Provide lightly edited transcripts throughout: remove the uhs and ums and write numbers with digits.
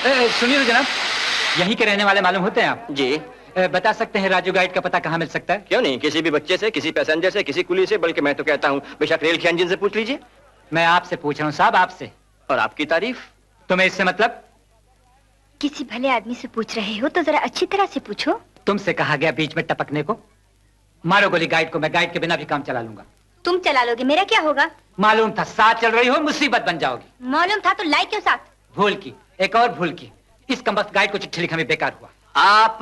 सुनिए जनाब, यहीं के रहने वाले मालूम होते हैं आप? जी। बता सकते हैं राजू गाइड का पता कहाँ मिल सकता है? क्यों नहीं, किसी भी बच्चे से, किसी पैसेंजर से, किसी कुली से, बल्कि मैं तो कहता हूँ बेशक रेल के इंजन से पूछ लीजिए। मैं आपसे पूछ रहा हूँ साहब, आपसे। और आपकी तारीफ? तुम्हें इससे मतलब? किसी भले आदमी से पूछ रहे हो तो जरा अच्छी तरह से पूछो। तुमसे कहा गया बीच में टपकने को। मारो गोली गाइड को, मैं गाइड के बिना भी काम चला लूंगा। तुम चला लोगे, मेरा क्या होगा? मालूम था, साथ चल रही हो मुसीबत बन जाओगी। मालूम था तो लाई क्यों साथ? भूल की, एक और भूल की। इस कमबख्त गाइड को चिट्ठी लिखा में बेकार हुआ। आप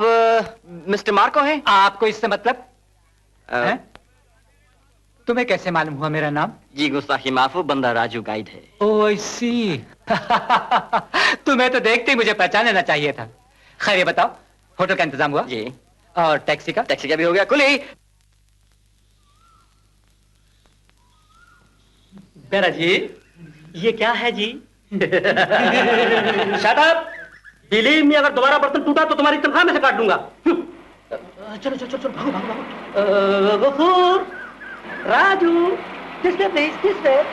मिस्टर मार्को हैं? आपको इससे मतलब है? तुम्हें कैसे मालूम हुआ मेरा नाम? जी गुस्ताखी माफू, बंदा राजू गाइड है। ओह आई सी। तुम्हें तो देखते ही मुझे पहचान लेना चाहिए था। खैर ये बताओ, होटल का इंतजाम हुआ? जी। और टैक्सी का? टैक्सी का भी हो गया। कुली बेरा जी, ये क्या है जी? Shut up! बिलीव मी, अगर दोबारा बर्तन टूटा तो तुम्हारी तनख्वाह में से काट दूंगा। चलो चलो चलो, भागो भागो भागो। Gafoor, Raju, this way please, this way.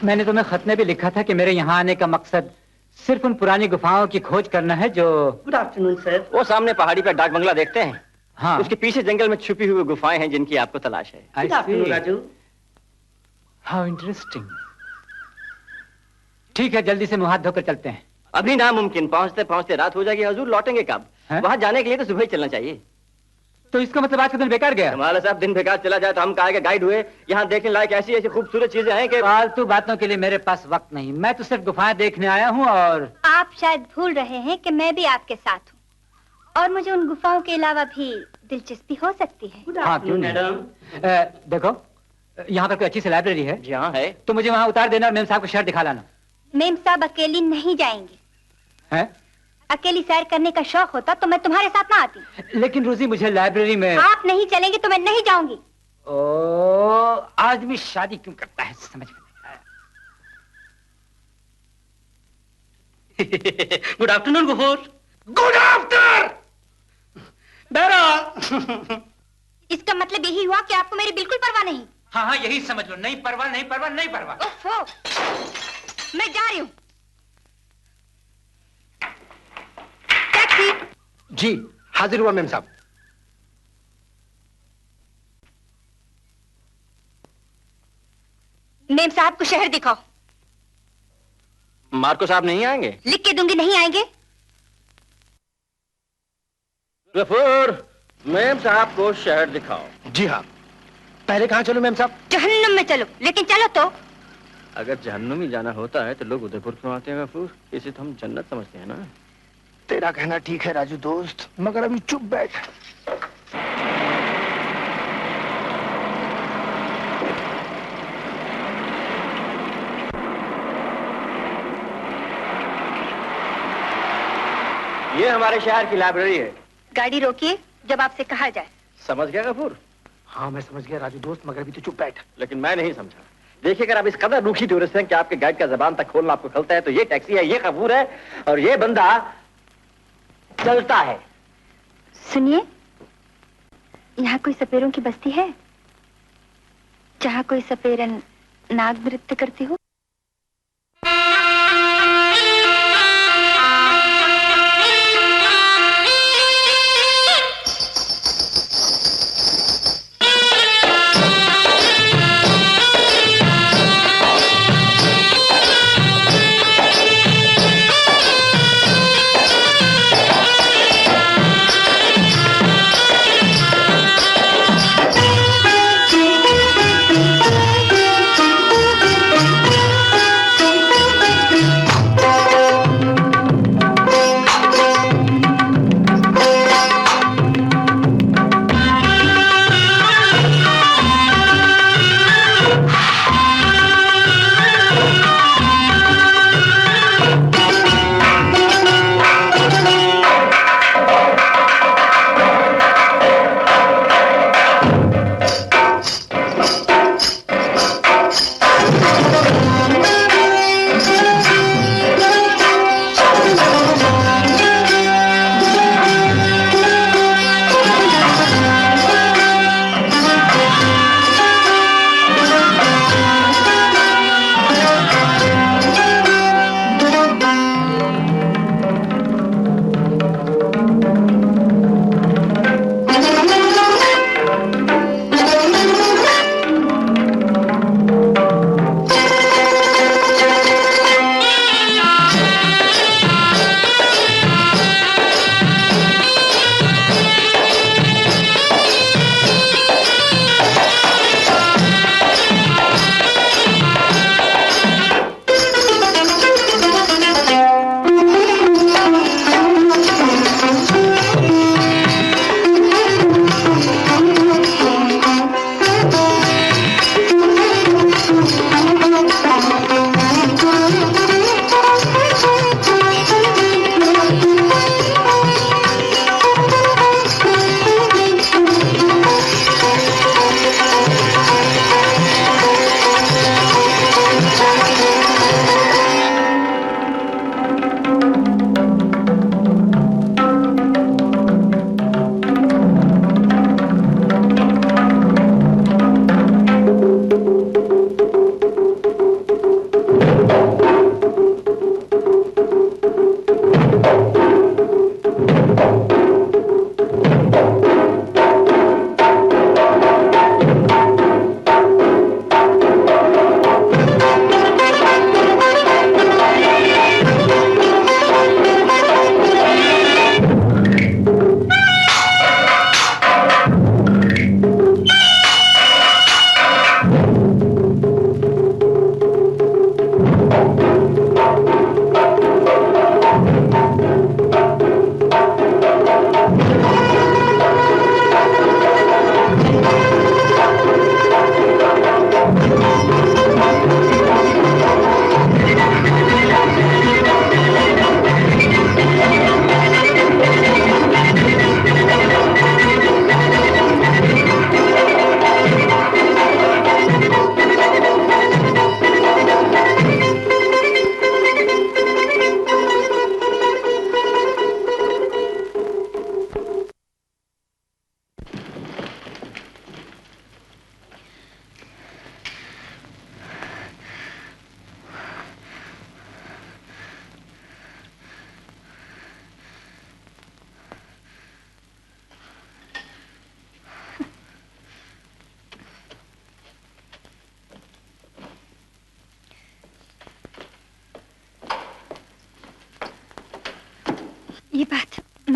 मैंने तुम्हें खत में भी लिखा था कि मेरे यहाँ आने का मकसद सिर्फ उन पुरानी गुफाओं की खोज करना है जो... गुड आफ्टरनून सर। वो सामने पहाड़ी पर डाक बंगला देखते हैं? हाँ। उसके पीछे जंगल में छुपी हुई गुफाएं हैं जिनकी आपको तलाश है। Good afternoon Raju. How interesting. ठीक है, जल्दी से मुंह हाथ धोकर चलते हैं। अभी नामुमकिन, पहुंचते पहुंचते रात हो जाएगी। हुजूर लौटेंगे कब? वहां जाने के लिए तो सुबह ही चलना चाहिए। तो इसका मतलब आज का दिन बेकार गया? हमारा साहब दिन बेकार चला जाए तो हम काहे के गाइड हुए? यहाँ देखने लायक ऐसी ऐसी खूबसूरत चीजें हैं कि... फालतू बातों के लिए मेरे पास वक्त नहीं। मैं तो सिर्फ गुफाएं देखने आया हूँ। और आप शायद भूल रहे हैं कि मैं भी आपके साथ हूँ और मुझे उन गुफाओं के अलावा भी दिलचस्पी हो सकती है। हाँ क्यों नहीं? देखो, यहाँ पर कोई अच्छी सी लाइब्रेरी है? जी हाँ है। तो मुझे वहाँ उतार देना और मेम साहब को शहर दिखा लाना। मेम साहब अकेली नहीं जाएंगे। हैं? अकेली सैर करने का शौक होता तो मैं तुम्हारे साथ ना आती। लेकिन रोजी, मुझे लाइब्रेरी में... आप नहीं चलेंगे तो मैं नहीं जाऊंगी। ओ, आदमी शादी क्यों करता है समझ में नहीं आया। Good afternoon Gafoor. Good after bearer. इसका मतलब यही हुआ कि आपको मेरी बिल्कुल परवाह नहीं। हाँ हाँ, यही समझ लो। नहीं परवाह, नहीं परवाह, नहीं परवाह। ओफो, मैं जा रही हूँ। टैक्सी। जी हाजिर हुआ मेम साहब। मेम साहब को शहर दिखाओ। मार्को साहब नहीं आएंगे? लिख के दूंगी, नहीं आएंगे। गफूर, मेम साहब को शहर दिखाओ। जी हाँ। पहले कहाँ चलो मेम साहब? जहन्नुम में चलो, लेकिन चलो तो। अगर जहन्नुम ही जाना होता है तो लोग उदयपुर क्यों आते हैं गफूर? इसे तो हम जन्नत समझते हैं ना। तेरा कहना ठीक है राजू दोस्त, मगर अभी चुप बैठ। ये हमारे शहर की लाइब्रेरी है। गाड़ी रोकिए जब आपसे कहा जाए। समझ गया गफूर? हाँ मैं समझ गया राजू दोस्त, मगर अभी तो चुप बैठ। लेकिन मैं नहीं समझा। देखिए, अगर आप इस कदर रूखी टूरिस्ट हैं कि आपके गाइड का जबान तक खोलना आपको खलता है, तो ये टैक्सी है, ये गफूर है और ये बंदा चलता है। सुनिए, यहाँ कोई सपेरों की बस्ती है जहाँ कोई सपेरन नाग नृत्य करती हो?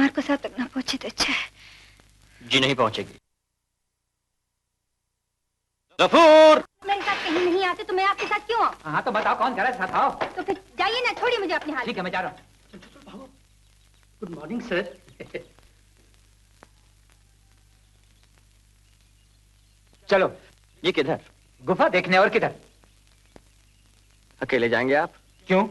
मार्को साहब तक ना पहुंचे तो अच्छा है। जी नहीं पहुंचेगी। गफूर! मेरे साथ कहीं नहीं आते तो मैं आपके साथ क्यों आऊं? हाँ तो बताओ कौन जा रहा है साथ? आओ। तो फिर जाइए ना, छोड़िए मुझे अपने हाल। ठीक है मैं जा रहा हूँ। Good morning sir. चलो। ये किधर? गुफा देखने। और किधर? अकेले जाएंगे आप? क्यों?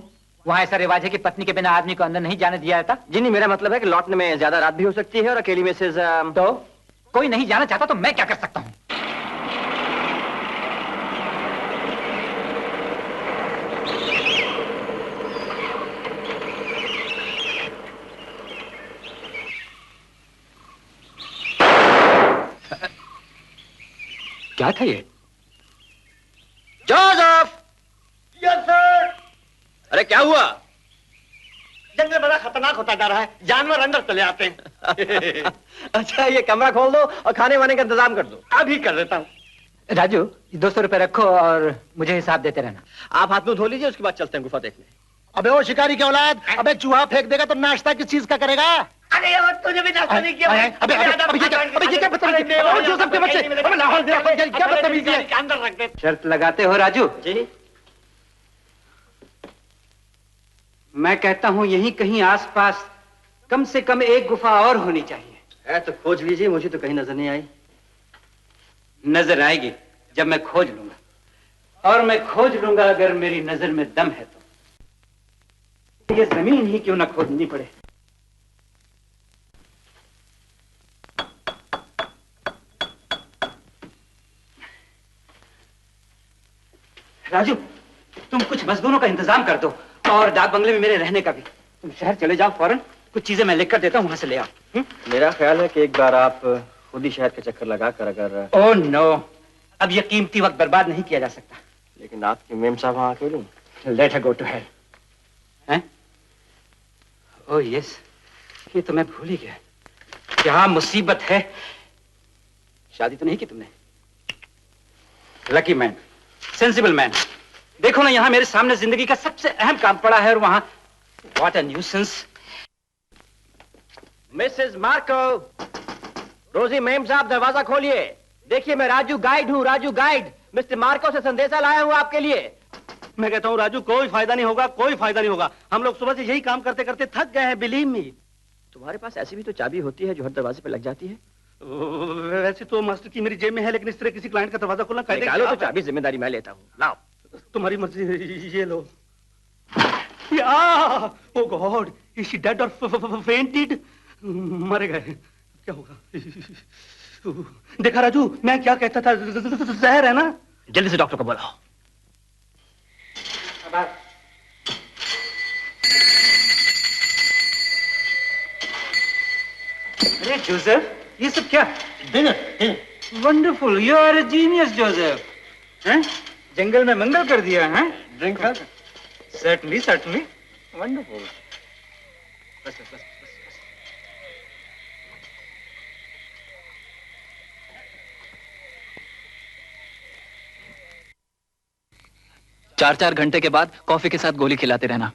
वहाँ ऐसा रिवाज है कि पत्नी के बिना आदमी को अंदर नहीं जाने दिया जाता? जी नहीं, मेरा मतलब है कि लौटने में ज्यादा रात भी हो सकती है और अकेली मिसेज तो कोई नहीं जाना चाहता तो मैं क्या कर सकता हूँ? क्या था ये? जोसेफ! Yes sir. अरे क्या हुआ? जंगल बड़ा खतरनाक होता जा रहा है, जानवर अंदर चले आते हैं। अच्छा, ये कमरा खोल दो और खाने वाने का इंतजाम कर दो। अभी कर देता हूँ। राजू 200 रुपए रखो और मुझे हिसाब देते रहना। आप हाथ मुंह धो लीजिए, उसके बाद चलते हैं गुफा देखने। अबे वो शिकारी की औलाद, अबे चूहा फेंक देगा तो नाश्ता किस चीज का करेगा? अरे यार, तुझे भी नाश्ता नहीं किया। अबे ये क्या बदतमीजी है? अबे जोसेफ के बच्चे, अबे लाहौल दे, क्या बदतमीजी है? अंदर रख दे। शर्त लगाते हो राजू? जी। मैं कहता हूँ यहीं कहीं आसपास कम से कम एक गुफा और होनी चाहिए। है तो खोज लीजिए, मुझे तो कहीं नजर नहीं आई। नजर आएगी जब मैं खोज लूंगा, और मैं खोज लूंगा अगर मेरी नजर में दम है तो। ये जमीन ही क्यों ना खोदनी पड़े। राजू तुम कुछ मजदूरों का इंतजाम कर दो और डाक बंगले में मेरे रहने का भी। तुम शहर चले जाओ फौरन, कुछ चीजें मैं लिख कर देता हूँ, वहां से ले आओ। मेरा ख्याल है कि एक बार आप खुद ही शहर के चक्कर लगाकर अगर। ओह नो, अब ये कीमती वक्त बर्बाद नहीं किया जा सकता। लेकिन आपकी मेम साहब वहां अकेली। Let her go to hell. हैं? ओह यस, ये तो मैं भूल ही गया। क्या मुसीबत है। शादी तो नहीं की तुमने? Lucky man, sensible man. देखो ना, यहाँ मेरे सामने जिंदगी का सबसे अहम काम पड़ा है और वहां what a nuisance. Mrs Marco, रोजी मेम साहब दरवाजा खोलिए। देखिए मैं राजू गाइड हूँ, राजू गाइड। मिस्टर मार्को से संदेशा लाया हूँ आपके लिए। मैं कहता हूँ राजू, कोई फायदा नहीं होगा, कोई फायदा नहीं होगा। हम लोग सुबह से यही काम करते करते थक गए हैं, बिलीव मी। तुम्हारे पास ऐसी भी तो चाबी होती है जो हर दरवाजे पे लग जाती है। वैसे तो मास्टर की मेरी जेब में है, लेकिन इस तरह किसी क्लाइंट का दरवाजा खोलना कायदे निकालो तो चाबी, जिम्मेदारी मैं लेता हूँ। लाओ। तुम्हारी मर्जी, ये लो। ओ गॉड, इज शी डेड और फेंटेड? मर गए। क्या होगा? देखा राजू, मैं क्या कहता था, जहर है ना। जल्दी से डॉक्टर को बुलाओ। अरे जोसेफ, ये सब क्या? Dinner. Wonderful, you are a genius Joseph. हैं? जंगल में मंगल कर दिया है? ड्रिंक। Certainly certainly, wonderful. बस बस बस। 4-4 घंटे के बाद कॉफी के साथ गोली खिलाते रहना,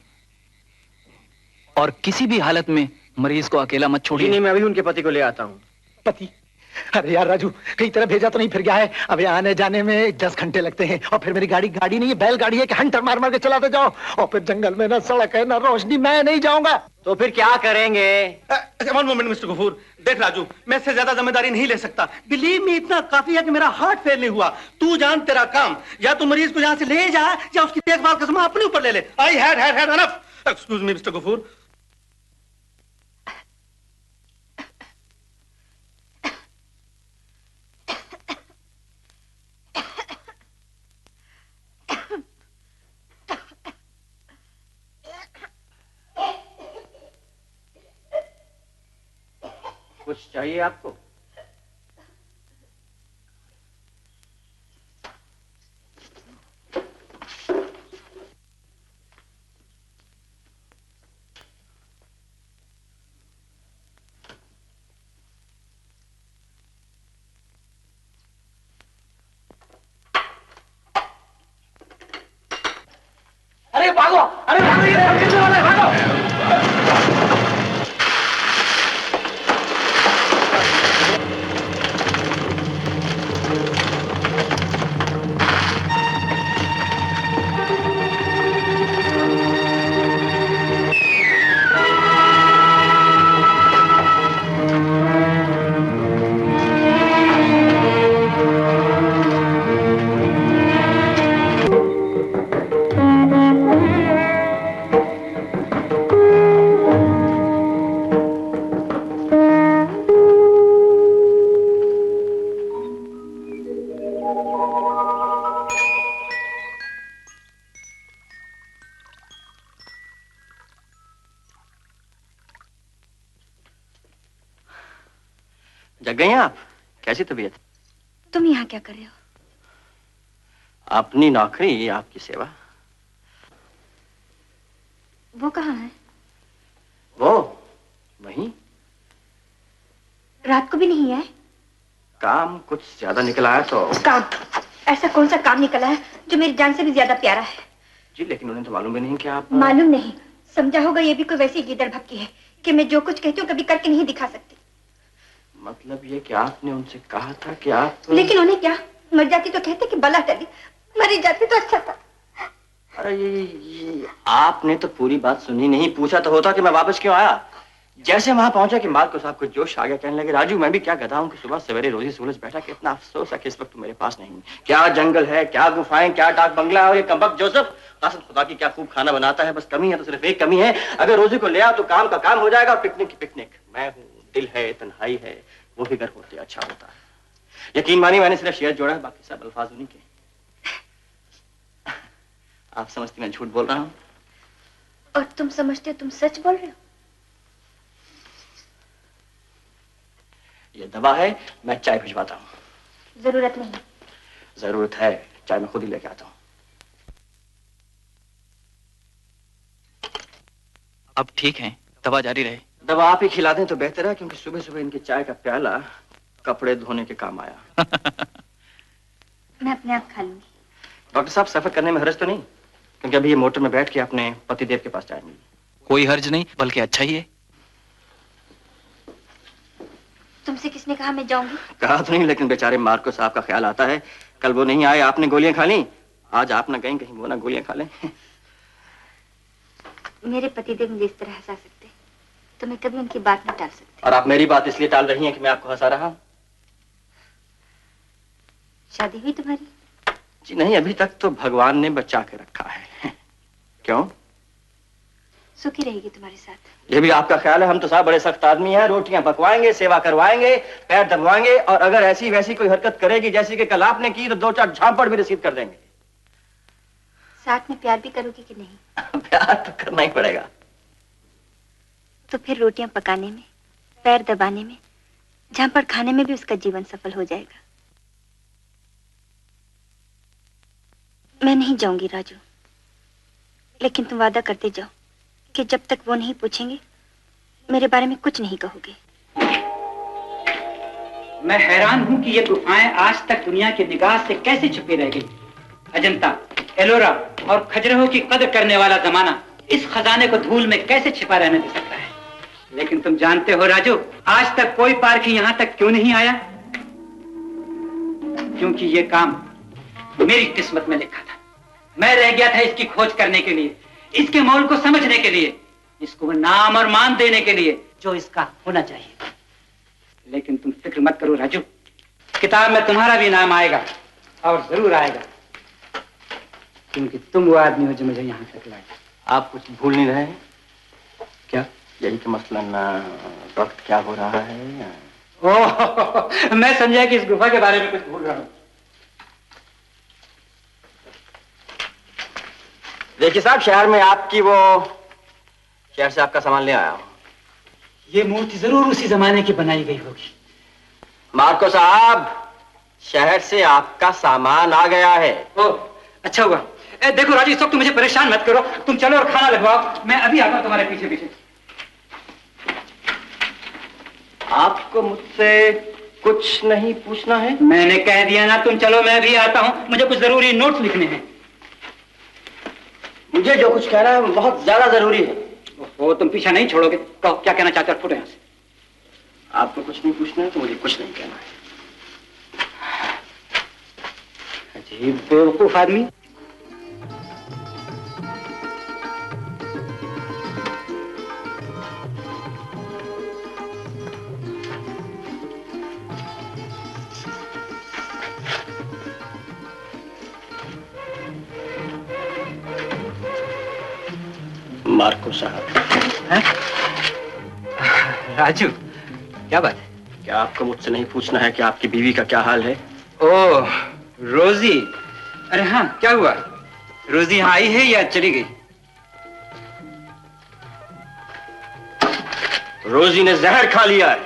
और किसी भी हालत में मरीज को अकेला मत छोड़िए। नहीं, मैं अभी उनके पति को ले आता हूँ। पति? अरे यार राजू, कहीं तरह भेजा तो नहीं फिर गया है? अबे आने जाने में 10 घंटे लगते हैं, और फिर मेरी गाड़ी नहीं है, बैलगाड़ी है कि हंटर मार मार के चलाते जाओ, और फिर जंगल में ना सड़क है ना रोशनी, मैं नहीं जाऊंगा। तो फिर क्या करेंगे? वन मोमेंट मिस्टर गफूर, देख राजू, मैं इससे ज्यादा जिम्मेदारी नहीं ले सकता। बिलीव मी, इतना काफी है कि मेरा हार्ट फेल नहीं हुआ। तू जान तेरा काम, या तू मरीज को यहाँ से ले जा या उसकी देखभाल का जिम्मा अपने ऊपर ले ले। I had enough. Excuse me mister Gafoor. कुछ चाहिए आपको? अरे भागो, अरे भागो, ये किसने वाला है, भागो। जग गई हैं आप? कैसी तबीयत? तुम यहाँ क्या कर रहे हो? अपनी नौकरी, आपकी सेवा। वो कहाँ है? वो वहीं। रात को भी नहीं है? काम कुछ ज्यादा निकल आया तो। काम? ऐसा कौन सा काम निकला है जो मेरी जान से भी ज्यादा प्यारा है? जी लेकिन उन्हें तो मालूम भी नहीं कि आप। मालूम नहीं, समझा होगा ये भी कोई वैसी गिदड़ भक्की है कि मैं जो कुछ कहती हूँ कभी करके नहीं दिखा सकती। मतलब ये कि आपने उनसे कहा था कि आप। लेकिन उन्हें क्या, मर जाती तो कहते कि बला टली, मरी जाती तो अच्छा था। अरे ये आपने तो पूरी बात सुनी नहीं। पूछा तो होता कि मैं वापस क्यों आया। जैसे वहां पहुंचा कि मार्को साहब को जोश आ गया, कहने लगे राजू मैं भी क्या गधा हूं कि सुबह सवेरे रोजी सूरज बैठा। कितना अफसोस है कि इस वक्त मेरे पास नहीं। क्या जंगल है, क्या गुफाएं, क्या डाक बंगला है। और ये कमबख्त जोसेफ कसम खुदा की क्या खूब खाना बनाता है। बस कमी है तो सिर्फ एक कमी है, अगर रोजी को ले आओ तो काम का काम हो जाएगा और पिकनिक की पिकनिक। मैं हूँ, दिल है, तन्हाई है, वो भी घर होते अच्छा होता है। यकीन मानिए मैंने सिर्फ शेर जोड़ा है, बाकी सब अल्फाज उन्हीं के। आप समझती मैं झूठ बोल रहा हूँ? और तुम समझते हो तुम सच बोल रहे हो? ये दवा है, मैं चाय भिजवाता हूँ। जरूरत नहीं। जरूरत है, चाय मैं खुद ही लेके आता हूँ। अब ठीक है, दवा जारी रहे। दवा आप ही खिला दें तो बेहतर है, क्योंकि सुबह सुबह इनकी चाय का प्याला कपड़े धोने के काम आया। मैं अपने आप खा लूंगी। डॉक्टर साहब सफर करने में हर्ज तो नहीं? क्योंकि अभी ये मोटर में बैठ के अपने पतिदेव के पास जाएंगे। कोई हर्ज नहीं, बल्कि अच्छा ही है। तुमसे किसने कहा मैं जाऊंगी? कहा तो नहीं, लेकिन बेचारे मार्को साहब का ख्याल आता है। कल वो नहीं आए, आपने गोलियां खा ली। आज आप ना गई, कहीं वो ना गोलियां खा लें। मेरे पतिदेव मुझे इस तरह हंसा सकते तो मैं कभी उनकी बात नहीं टाल सकती। और आप मेरी बात इसलिए टाल रही हैं कि मैं आपको हंसा रहा हूं? शादी हुई तुम्हारी? जी नहीं, अभी तक तो भगवान ने बचा के रखा है। क्यों? सुखी रहेगी तुम्हारे साथ। ये भी आपका ख्याल है? हम तो साहब बड़े सख्त आदमी हैं। रोटियां पकवाएंगे, सेवा करवाएंगे, पैर दबवाएंगे, और अगर ऐसी वैसी कोई हरकत करेगी जैसी कि कल आपने की तो 2-4 झापड़ भी रसीद कर देंगे। साथ में प्यार भी करोगी कि नहीं? प्यार तो करना ही पड़ेगा। तो फिर रोटियां पकाने में, पैर दबाने में, झापड़ खाने में भी उसका जीवन सफल हो जाएगा। मैं नहीं जाऊंगी राजू, लेकिन तुम वादा करते जाओ कि जब तक वो नहीं पूछेंगे मेरे बारे में कुछ नहीं कहोगे। मैं हैरान हूं कि ये गुफाएं आज तक दुनिया की निगाह से कैसे छुपी रह गई। अजंता, एलोरा और खजुराहो की कदर करने वाला जमाना इस खजाने को धूल में कैसे छिपा रहने दे सकता है। लेकिन तुम जानते हो राजू, आज तक कोई पारखी यहां तक क्यों नहीं आया? क्योंकि ये काम मेरी किस्मत में लिखा था। मैं रह गया था इसकी खोज करने के लिए, इसके मोल को समझने के लिए, इसको नाम और मान देने के लिए जो इसका होना चाहिए। लेकिन तुम फिक्र मत करो राजू, किताब में तुम्हारा भी नाम आएगा, और जरूर आएगा, क्योंकि तुम वो आदमी हो जो मुझे यहाँ तक लाया। आप कुछ भूल नहीं रहे हैं क्या? यही कि मसलन वक्त क्या हो रहा है। ओह, मैं समझा कि इस गुफा के बारे में कुछ भूल रहा हूँ। देखिए साहब, शहर में आपकी वो शहर से आपका सामान ले आया हूं। ये मूर्ति जरूर उसी जमाने की बनाई गई होगी। मार्को साहब, शहर से आपका सामान आ गया है। ओह, अच्छा हुआ। देखो राजू, इस वक्त तुम मुझे परेशान मत करो। तुम चलो और खाना लगवाओ, मैं अभी आता हूं तुम्हारे पीछे पीछे। आपको मुझसे कुछ नहीं पूछना है? मैंने कह दिया ना, तुम चलो, मैं अभी आता हूं। मुझे कुछ जरूरी नोट्स लिखने हैं। मुझे जो कुछ कहना है वो बहुत ज्यादा जरूरी है। वो तुम पीछा नहीं छोड़ोगे? कहो क्या कहना चाहते हो, फुटो यहां से। आपको कुछ नहीं पूछना है तो मुझे कुछ नहीं कहना है। अजीब बेवकूफ आदमी। मार्को साहब। राजू, क्या बात है? क्या आपको मुझसे नहीं पूछना है कि आपकी बीवी का क्या हाल है? ओह, रोजी। अरे हाँ, क्या हुआ? रोजी यहाँ आई है या चली गई? रोजी ने जहर खा लिया है।